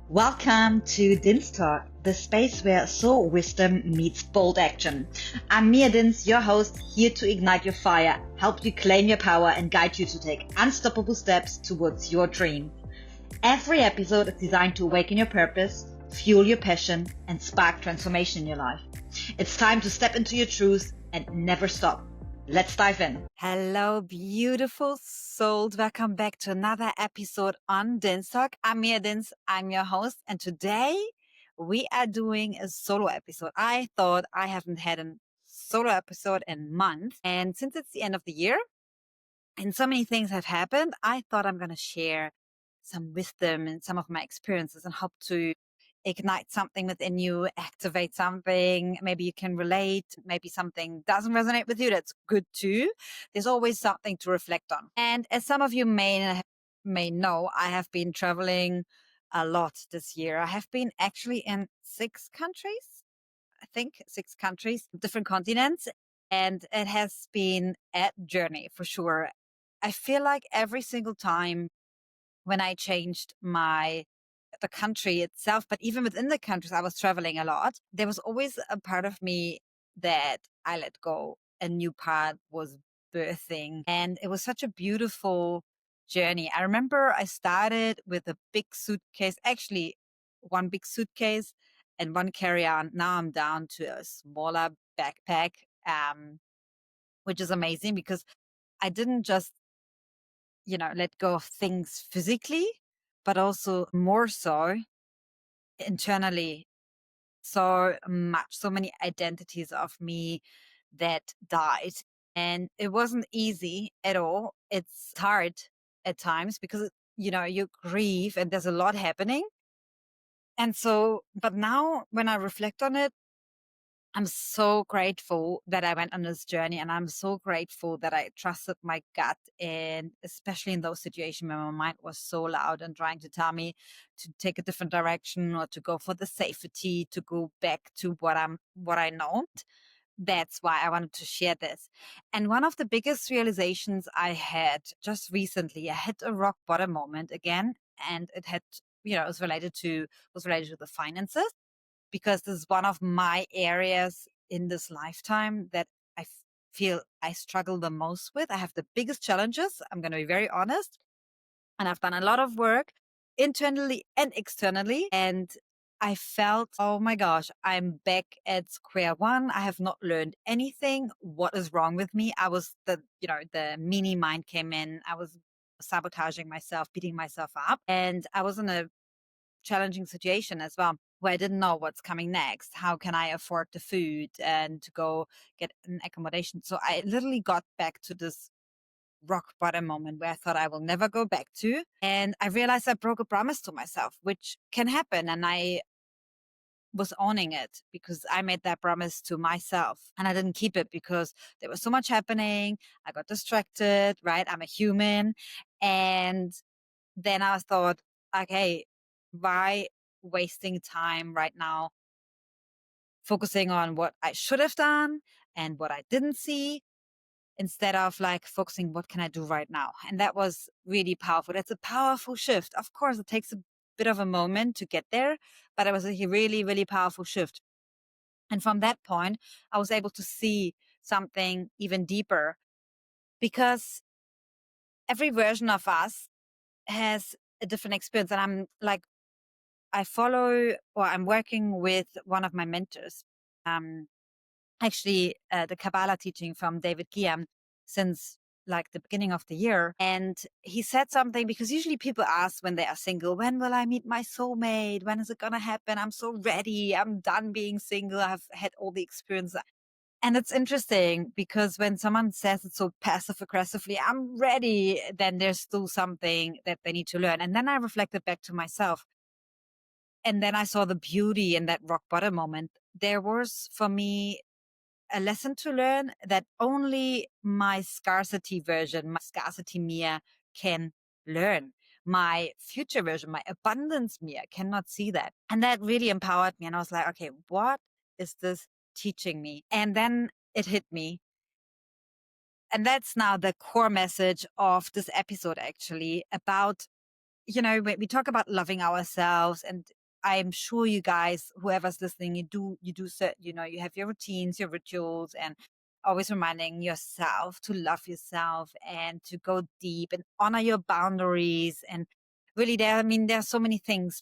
Welcome to Din's Talk, the space where soul wisdom meets bold action. I'm Mia Dins, your host, here to ignite your fire, help you claim your power, and guide you to take unstoppable steps towards your dream. Every episode is designed to awaken your purpose, fuel your passion, and spark transformation in your life. It's time to step into your truth and never stop. Let's dive in. Hello, beautiful souls. Welcome back to another episode on Din's Talk. I'm Mia Dins. I'm your host. And today we are doing a solo episode. I thought I haven't had a solo episode in months. And since it's the end of the year and so many things have happened, I thought I'm going to share some wisdom and some of my experiences and hope to ignite something within you, activate something. Maybe you can relate. Maybe something doesn't resonate with you. That's good too. There's always something to reflect on. And as some of you may know, I have been traveling a lot this year. I have been actually in 6 countries, I think 6 countries, different continents. And it has been a journey for sure. I feel like every single time when I changed the country itself, but even within the countries, I was traveling a lot. There was always a part of me that I let go. A new part was birthing. And it was such a beautiful journey. I remember I started with a big suitcase, actually one big suitcase and one carry-on. Now I'm down to a smaller backpack, which is amazing because I didn't just let go of things physically, but also more so internally. So much, so many identities of me that died. And it wasn't easy at all. It's hard at times because, you grieve and there's a lot happening. And so, but now when I reflect on it, I'm so grateful that I went on this journey, and I'm so grateful that I trusted my gut, and especially in those situations where my mind was so loud and trying to tell me to take a different direction or to go for the safety, to go back to what I know. That's why I wanted to share this. And one of the biggest realizations I had just recently, I hit a rock bottom moment again, and it had, it was related to the finances, because this is one of my areas in this lifetime that I feel I struggle the most with. I have the biggest challenges. I'm going to be very honest. And I've done a lot of work internally and externally. And I felt, oh my gosh, I'm back at square one. I have not learned anything. What is wrong with me? The mini mind came in. I was sabotaging myself, beating myself up. And I was in a challenging situation as well, where I didn't know what's coming next. How can I afford the food and to go get an accommodation? So I literally got back to this rock bottom moment where I thought I will never go back to. And I realized I broke a promise to myself, which can happen. And I was owning it because I made that promise to myself, and I didn't keep it because there was so much happening. I got distracted, right? I'm a human. And then I thought, okay, why wasting time right now focusing on what I should have done and what I didn't see, instead of like focusing what can I do right now? And that was really powerful. That's a powerful shift. Of course, it takes a bit of a moment to get there, but it was a really, really powerful shift. And from that point, I was able to see something even deeper, because every version of us has a different experience. And I'm working with one of my mentors, the Kabbalah teaching from David Guillaume, since like the beginning of the year. And he said something, because usually people ask when they are single, when will I meet my soulmate? When is it going to happen? I'm so ready. I'm done being single. I've had all the experience. And it's interesting because when someone says it so passive aggressively, I'm ready, then there's still something that they need to learn. And then I reflected back to myself. And then I saw the beauty in that rock bottom moment. There was, for me, a lesson to learn that only my scarcity version, my scarcity Mia, can learn. My future version, my abundance Mia, cannot see that. And that really empowered me. And I was like, okay, what is this teaching me? And then it hit me. And that's now the core message of this episode, actually, about, when we talk about loving ourselves and I'm sure you guys, whoever's listening, you have your routines, your rituals, and always reminding yourself to love yourself and to go deep and honor your boundaries. And really there are so many things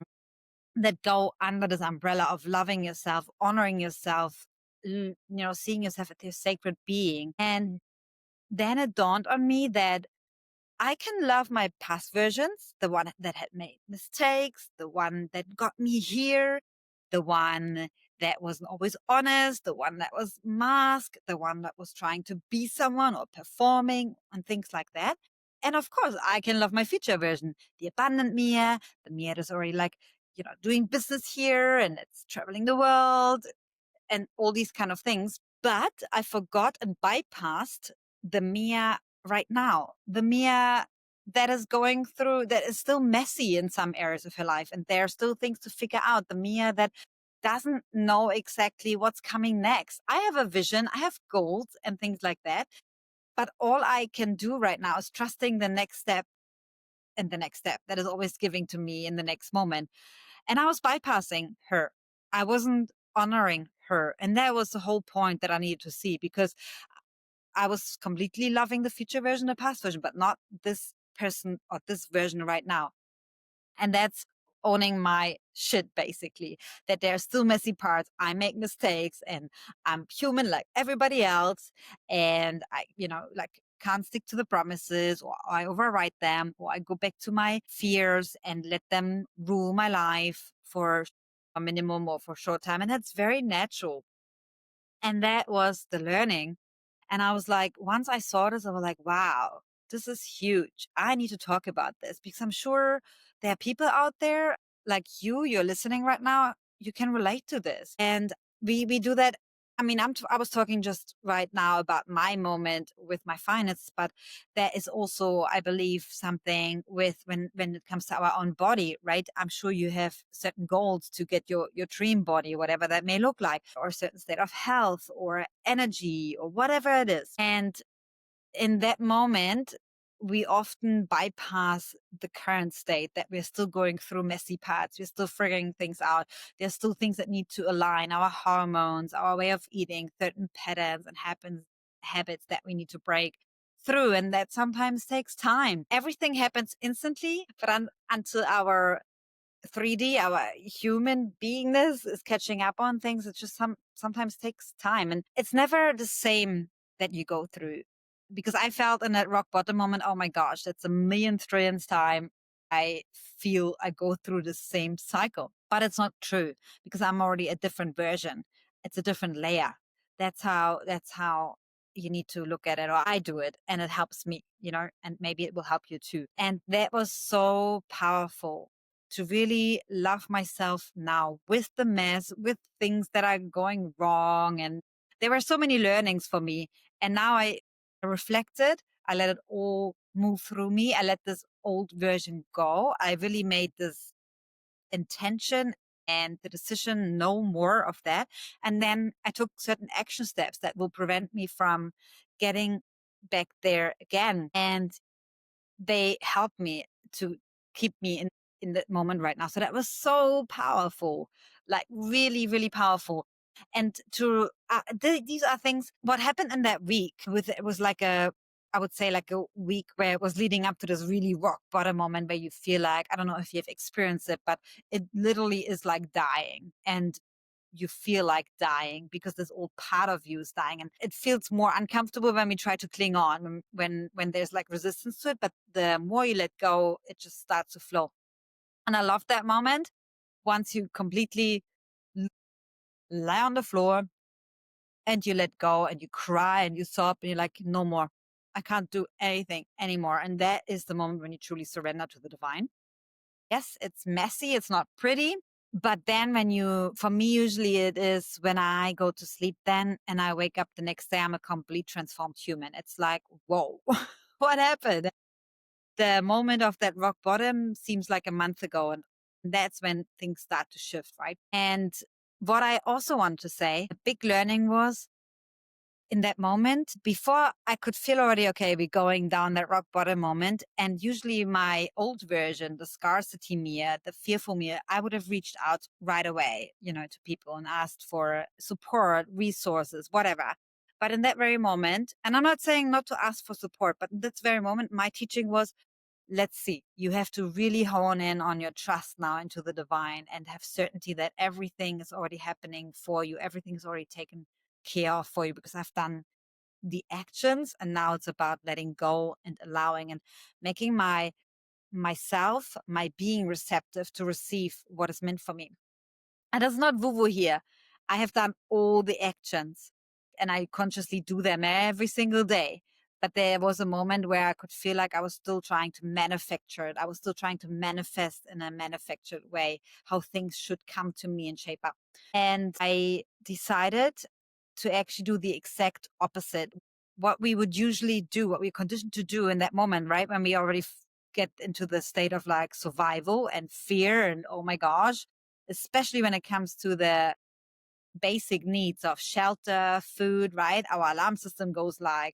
that go under this umbrella of loving yourself, honoring yourself, seeing yourself as your sacred being. And then it dawned on me that I can love my past versions, the one that had made mistakes, the one that got me here, the one that wasn't always honest, the one that was masked, the one that was trying to be someone or performing and things like that. And of course, I can love my future version, the abundant Mia, the Mia that's already doing business here and it's traveling the world and all these kind of things. But I forgot and bypassed the Mia right now, the Mia that is going through, that is still messy in some areas of her life. And there are still things to figure out. The Mia that doesn't know exactly what's coming next. I have a vision, I have goals and things like that. But all I can do right now is trusting the next step and the next step that is always giving to me in the next moment. And I was bypassing her. I wasn't honoring her. And that was the whole point that I needed to see, because I was completely loving the future version, the past version, but not this person or this version right now. And that's owning my shit, basically, that there are still messy parts. I make mistakes and I'm human like everybody else. And I, can't stick to the promises, or I overwrite them, or I go back to my fears and let them rule my life for a minimum or for a short time. And that's very natural. And that was the learning. And I was like, once I saw this, I was like, wow, this is huge. I need to talk about this, because I'm sure there are people out there like you're listening right now. You can relate to this. And we do that. I mean, I was talking just right now about my moment with my finances, but there is also, I believe, something with when it comes to our own body, right? I'm sure you have certain goals to get your dream body, whatever that may look like, or a certain state of health or energy or whatever it is. And in that moment, we often bypass the current state, that we're still going through messy parts. We're still figuring things out. There's still things that need to align, our hormones, our way of eating, certain patterns and habits that we need to break through. And that sometimes takes time. Everything happens instantly, but until our 3D, our human beingness is catching up on things, it just sometimes takes time. And it's never the same that you go through. Because I felt in that rock bottom moment, oh my gosh, that's a million trillionth time I feel I go through the same cycle. But it's not true, because I'm already a different version. It's a different layer. That's how you need to look at it, or I do it, and it helps me, and maybe it will help you too. And that was so powerful, to really love myself now with the mess, with things that are going wrong. And there were so many learnings for me. And now I reflected, I let it all move through me. I let this old version go. I really made this intention and the decision, no more of that. And then I took certain action steps that will prevent me from getting back there again. And they helped me to keep me in that moment right now. So that was so powerful, like really, really powerful. And these are things, what happened in that week it was like I would say like a week where it was leading up to this really rock bottom moment where you feel like, I don't know if you've experienced it, but it literally is like dying. And you feel like dying because this old part of you is dying, and it feels more uncomfortable when we try to cling on, when there's like resistance to it. But the more you let go, it just starts to flow. And I love that moment, once you completely lie on the floor and you let go and you cry and you sob and you're like, no more, I can't do anything anymore. And that is the moment when you truly surrender to the divine. Yes, it's messy, it's not pretty. But then for me, usually it is when I go to sleep then and I wake up the next day, I'm a complete transformed human. It's like, whoa, what happened? The moment of that rock bottom seems like a month ago. And that's when things start to shift, right? And what I also want to say, a big learning was, in that moment, before I could feel already, okay, we're going down that rock bottom moment. And usually my old version, the scarcity Mia, the fearful Mia, I would have reached out right away, to people and asked for support, resources, whatever. But in that very moment, and I'm not saying not to ask for support, but in this very moment, my teaching was, let's see, you have to really hone in on your trust now into the divine and have certainty that everything is already happening for you. Everything is already taken care of for you because I've done the actions, and now it's about letting go and allowing and making myself, my being receptive to receive what is meant for me. And it's not woo-woo here. I have done all the actions and I consciously do them every single day. But there was a moment where I could feel like I was still trying to manufacture it. I was still trying to manifest in a manufactured way how things should come to me and shape up. And I decided to actually do the exact opposite. What we would usually do, what we're conditioned to do in that moment, right? When we already get into the state of like survival and fear and oh my gosh, especially when it comes to the basic needs of shelter, food, right? Our alarm system goes like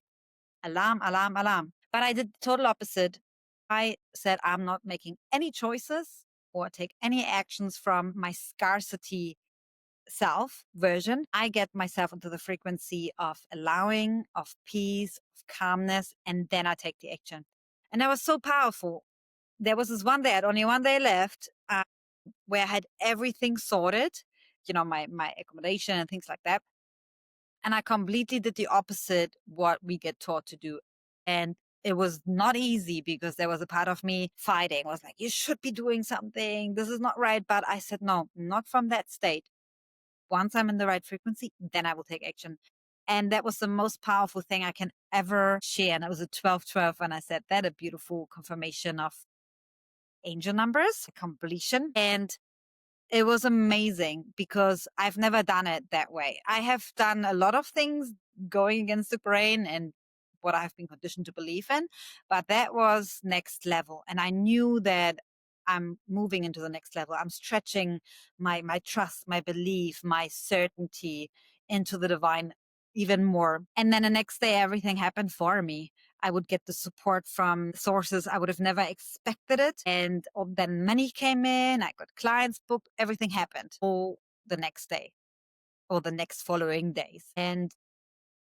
alarm, alarm, alarm. But I did the total opposite. I said, I'm not making any choices or take any actions from my scarcity self version. I get myself into the frequency of allowing, of peace, of calmness, and then I take the action. And that was so powerful. There was this one day, I had only one day left, where I had everything sorted, my accommodation and things like that. And I completely did the opposite what we get taught to do. And it was not easy because there was a part of me fighting. I was like, you should be doing something. This is not right. But I said, no, not from that state. Once I'm in the right frequency, then I will take action. And that was the most powerful thing I can ever share. And it was a 12-12. And I said that, a beautiful confirmation of angel numbers, completion. And it was amazing because I've never done it that way. I have done a lot of things going against the grain and what I've been conditioned to believe in, but that was next level. And I knew that I'm moving into the next level. I'm stretching my trust, my belief, my certainty into the divine even more. And then the next day, everything happened for me. I would get the support from sources I would have never expected it. And then money came in, I got clients booked, everything happened all the next day or the next following days. And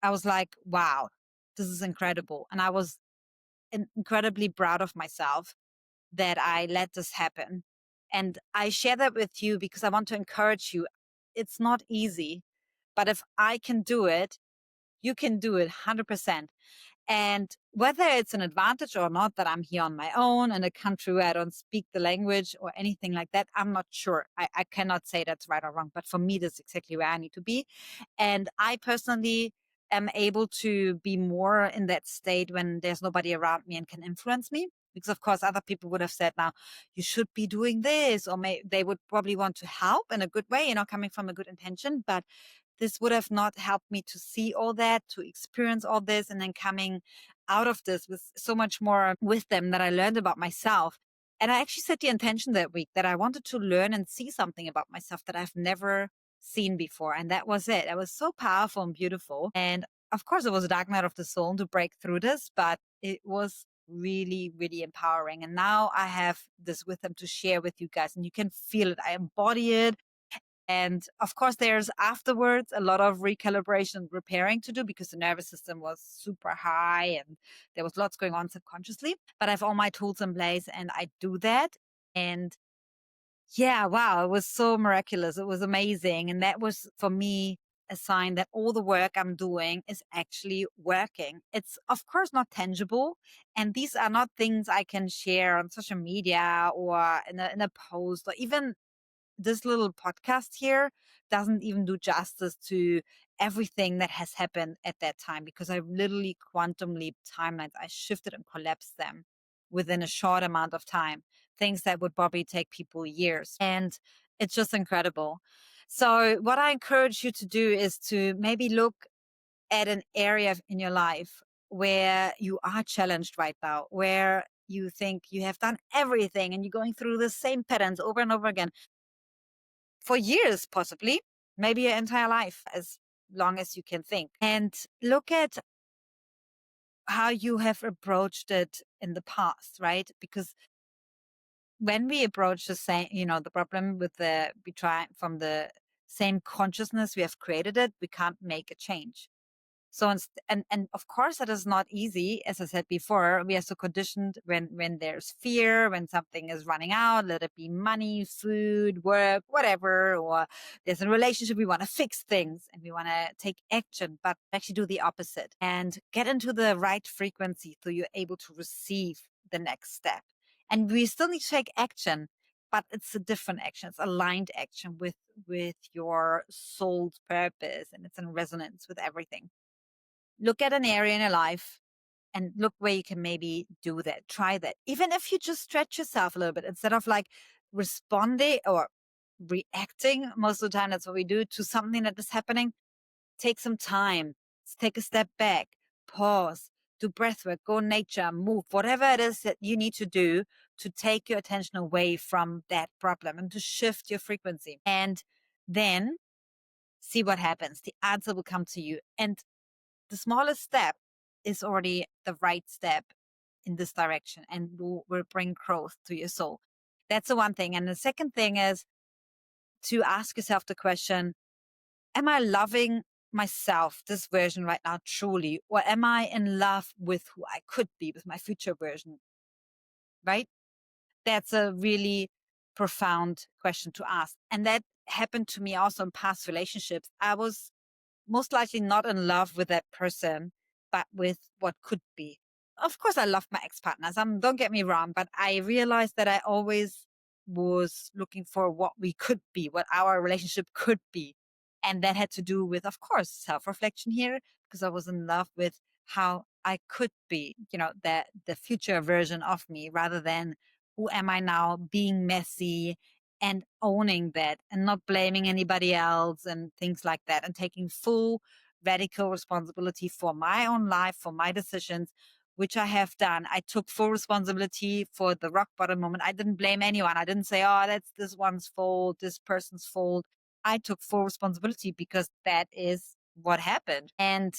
I was like, wow, this is incredible. And I was incredibly proud of myself that I let this happen. And I share that with you because I want to encourage you. It's not easy, but if I can do it, you can do it 100%. And whether it's an advantage or not that I'm here on my own in a country where I don't speak the language or anything like that, I'm not sure. I cannot say that's right or wrong, but for me, that's exactly where I need to be. And I personally am able to be more in that state when there's nobody around me and can influence me. Because of course, other people would have said, now you should be doing this, or they would probably want to help in a good way, coming from a good intention. But this would have not helped me to see all that, to experience all this, and then coming out of this with so much more wisdom that I learned about myself. And I actually set the intention that week that I wanted to learn and see something about myself that I've never seen before. And that was it. It was so powerful and beautiful. And of course, it was a dark night of the soul to break through this, but it was really, really empowering. And now I have this wisdom to share with you guys, and you can feel it. I embody it. And of course, there's afterwards a lot of recalibration and repairing to do because the nervous system was super high and there was lots going on subconsciously. But I have all my tools in place and I do that. And yeah, wow, it was so miraculous. It was amazing. And that was for me a sign that all the work I'm doing is actually working. It's, of course, not tangible. And these are not things I can share on social media or in a post or even this little podcast here doesn't even do justice to everything that has happened at that time because I literally quantum leap timelines. I shifted and collapsed them within a short amount of time, things that would probably take people years. And it's just incredible. So, what I encourage you to do is to maybe look at an area in your life where you are challenged right now, where you think you have done everything and you're going through the same patterns over and over again for years, possibly, maybe your entire life. As long as you can think. And look at how you have approached it in the past, right? Because when we approach the same, the problem with we try from the same consciousness we have created it, we can't make a change. So, and of course, that is not easy. As I said before, we are so conditioned when there's fear, when something is running out, let it be money, food, work, whatever, or there's a relationship, we want to fix things and we want to take action, but actually do the opposite and get into the right frequency so you're able to receive the next step. And we still need to take action, but it's a different action. It's aligned action with your soul's purpose, and it's in resonance with everything. Look at an area in your life and look where you can maybe do that. Try that. Even if you just stretch yourself a little bit, instead of like responding or reacting, most of the time that's what we do to something that is happening. Take some time, take a step back, pause, do breath work, go in nature, move, whatever it is that you need to do to take your attention away from that problem and to shift your frequency. And then see what happens. The answer will come to you. And the smallest step is already the right step in this direction and will bring growth to your soul. That's the one thing. And the second thing is to ask yourself the question, am I loving myself, this version right now, truly? Or am I in love with who I could be, with my future version? Right? That's a really profound question to ask. And that happened to me also in past relationships. I was most likely not in love with that person, but with what could be. Of course, I love my ex-partners. Don't get me wrong, but I realized that I always was looking for what we could be, what our relationship could be. And that had to do with, of course, self-reflection here, because I was in love with how I could be, the future version of me, rather than who am I now, being messy and owning that and not blaming anybody else and things like that, and taking full radical responsibility for my own life, for my decisions, which I have done. I took full responsibility for the rock bottom moment. I didn't blame anyone. I didn't say, oh, that's this one's fault, this person's fault. I took full responsibility because that is what happened. And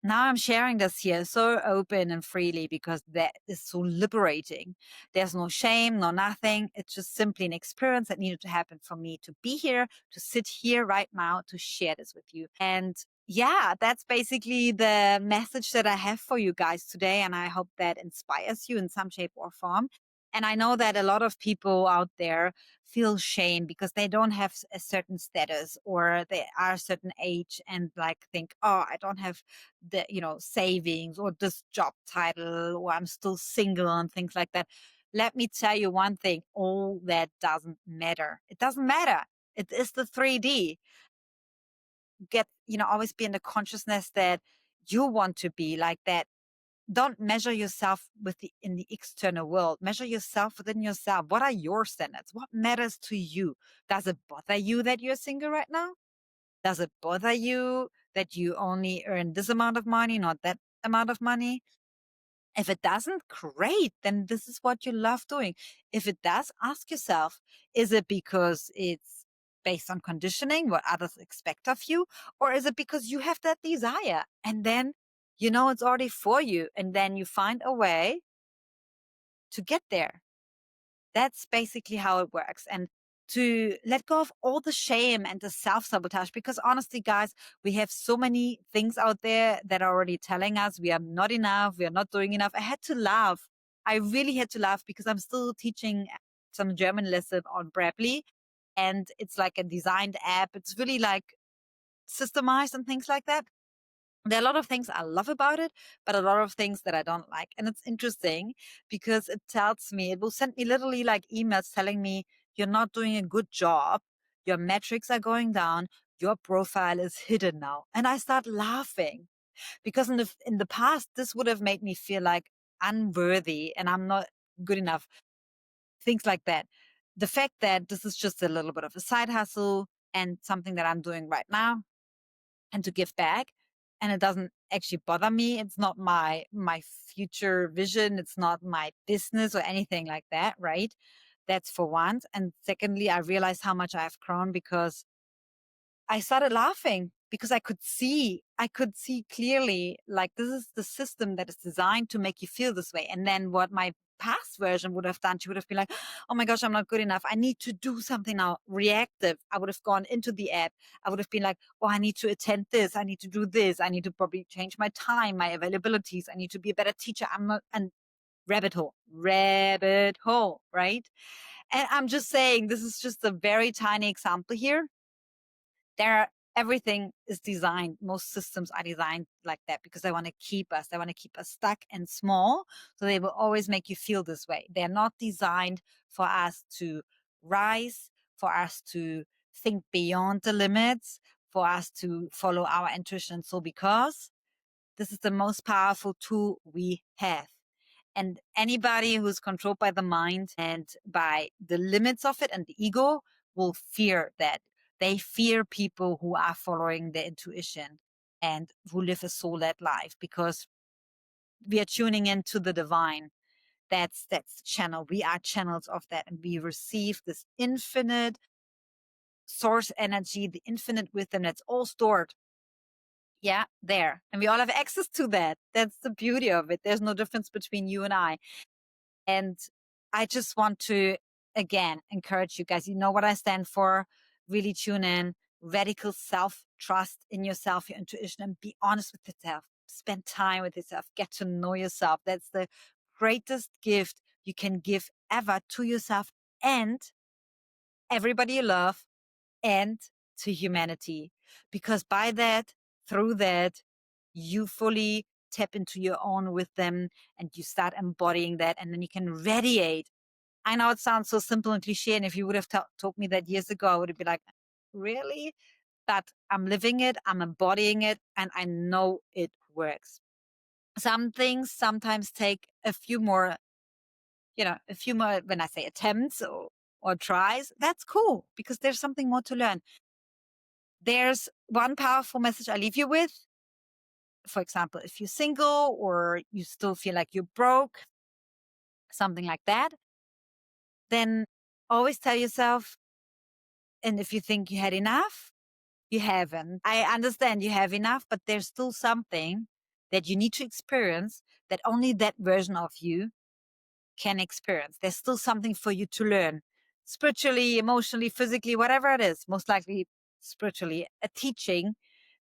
now I'm sharing this here so open and freely because that is so liberating. There's no shame, no nothing. It's just simply an experience that needed to happen for me to be here, to sit here right now, to share this with you. And yeah, that's basically the message that I have for you guys today. And I hope that inspires you in some shape or form. And I know that a lot of people out there feel shame because they don't have a certain status or they are a certain age and like think, oh, I don't have the, savings or this job title, or I'm still single and things like that. Let me tell you one thing, all that doesn't matter. It doesn't matter. It is the 3D. Always be in the consciousness that you want to be like that. Don't measure yourself in the external world. Measure yourself within yourself. What are your standards? What matters to you? Does it bother you that you're single right now? Does it bother you that you only earn this amount of money, not that amount of money? If it doesn't, great. Then this is what you love doing. If it does, ask yourself, is it because it's based on conditioning, what others expect of you? Or is it because you have that desire? And then, it's already for you. And then you find a way to get there. That's basically how it works. And to let go of all the shame and the self-sabotage, because honestly, guys, we have so many things out there that are already telling us we are not enough, we are not doing enough. I had to laugh. I really had to laugh because I'm still teaching some German lesson on Brably, and it's like a designed app. It's really like systemized and things like that. There are a lot of things I love about it, but a lot of things that I don't like. And it's interesting because it will send me literally like emails telling me, you're not doing a good job. Your metrics are going down. Your profile is hidden now. And I start laughing because in the past, this would have made me feel like unworthy and I'm not good enough. Things like that. The fact that this is just a little bit of a side hustle and something that I'm doing right now, and to give back, and it doesn't actually bother me. It's not my future vision. It's not my business or anything like that, right? That's for one. And secondly, I realized how much I have grown because I started laughing because I could see clearly, like, this is the system that is designed to make you feel this way. And then what my past version would have done, she would have been like, oh my gosh, I'm not good enough. I need to do something now. Reactive. I would have gone into the app. I would have been like, oh, I need to attend this. I need to do this. I need to probably change my time, my availabilities. I need to be a better teacher. I'm not, and rabbit hole, right? And I'm just saying, this is just a very tiny example here. Everything is designed, most systems are designed like that because they want to keep us stuck and small. So they will always make you feel this way. They're not designed for us to rise, for us to think beyond the limits, for us to follow our intuition. So because this is the most powerful tool we have. And anybody who's controlled by the mind and by the limits of it and the ego will fear that. They fear people who are following their intuition and who live a soul-led life, because we are tuning into the divine. That's the channel. We are channels of that, and we receive this infinite source energy, the infinite wisdom that's all stored. Yeah, there. And we all have access to that. That's the beauty of it. There's no difference between you and I. And I just want to, again, encourage you guys. You know what I stand for. Really tune in. Radical self-trust in yourself, your intuition, and be honest with yourself. Spend time with yourself. Get to know yourself. That's the greatest gift you can give ever to yourself and everybody you love and to humanity. Because by that, through that, you fully tap into your own wisdom and you start embodying that, and then you can radiate. I know it sounds so simple and cliche, and if you would have told me that years ago, I would have been like, really? But I'm living it, I'm embodying it, and I know it works. Some things sometimes take a few more, when I say attempts or tries, that's cool because there's something more to learn. There's one powerful message I leave you with. For example, if you're single or you still feel like you're broke, something like that, then always tell yourself, and if you think you had enough, you haven't. I understand you have enough, but there's still something that you need to experience that only that version of you can experience. There's still something for you to learn spiritually, emotionally, physically, whatever it is, most likely spiritually, a teaching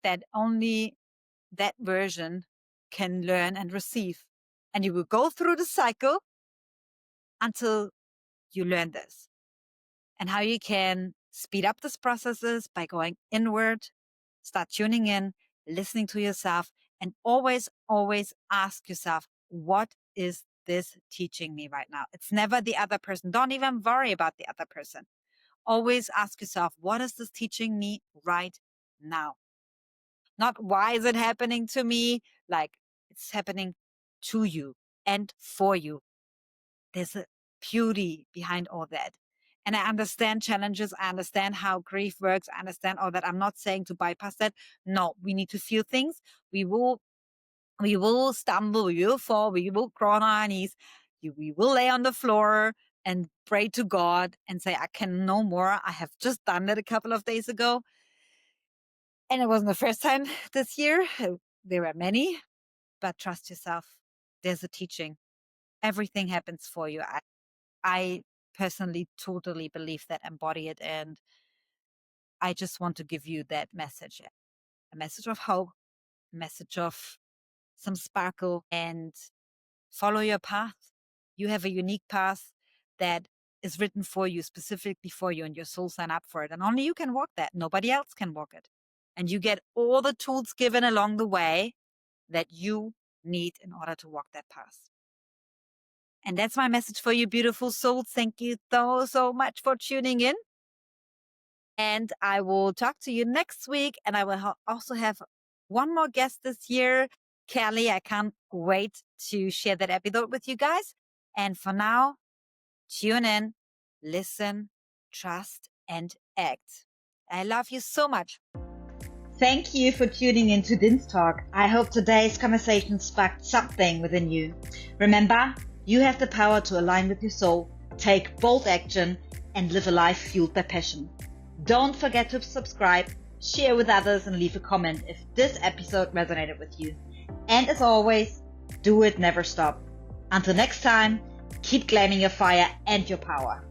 that only that version can learn and receive. And you will go through the cycle until you learn this. And how you can speed up these processes by going inward, start tuning in, listening to yourself, and always, always ask yourself, what is this teaching me right now? It's never the other person. Don't even worry about the other person. Always ask yourself, what is this teaching me right now? Not why is it happening to me? Like, it's happening to you and for you. There's a beauty behind all that. And I understand challenges. I understand how grief works. I understand all that. I'm not saying to bypass that. No, we need to feel things. We will stumble. We will fall. We will crawl on our knees. We will lay on the floor and pray to God and say, I can no more. I have just done that a couple of days ago. And it wasn't the first time this year. There were many, but trust yourself. There's a teaching. Everything happens for you. I personally totally believe that, embody it. And I just want to give you that message, a message of hope, a message of some sparkle, and follow your path. You have a unique path that is written for you, specifically for you, and your soul signed up for it. And only you can walk that. Nobody else can walk it. And you get all the tools given along the way that you need in order to walk that path. And that's my message for you, beautiful souls. Thank you so much for tuning in. And I will talk to you next week. And I will also have one more guest this year, Kelly. I can't wait to share that episode with you guys. And for now, tune in, listen, trust, and act. I love you so much. Thank you for tuning in to Din's Talk. I hope today's conversation sparked something within you. Remember, you have the power to align with your soul, take bold action, and live a life fueled by passion. Don't forget to subscribe, share with others, and leave a comment if this episode resonated with you. And as always, do it, never stop. Until next time, keep claiming your fire and your power.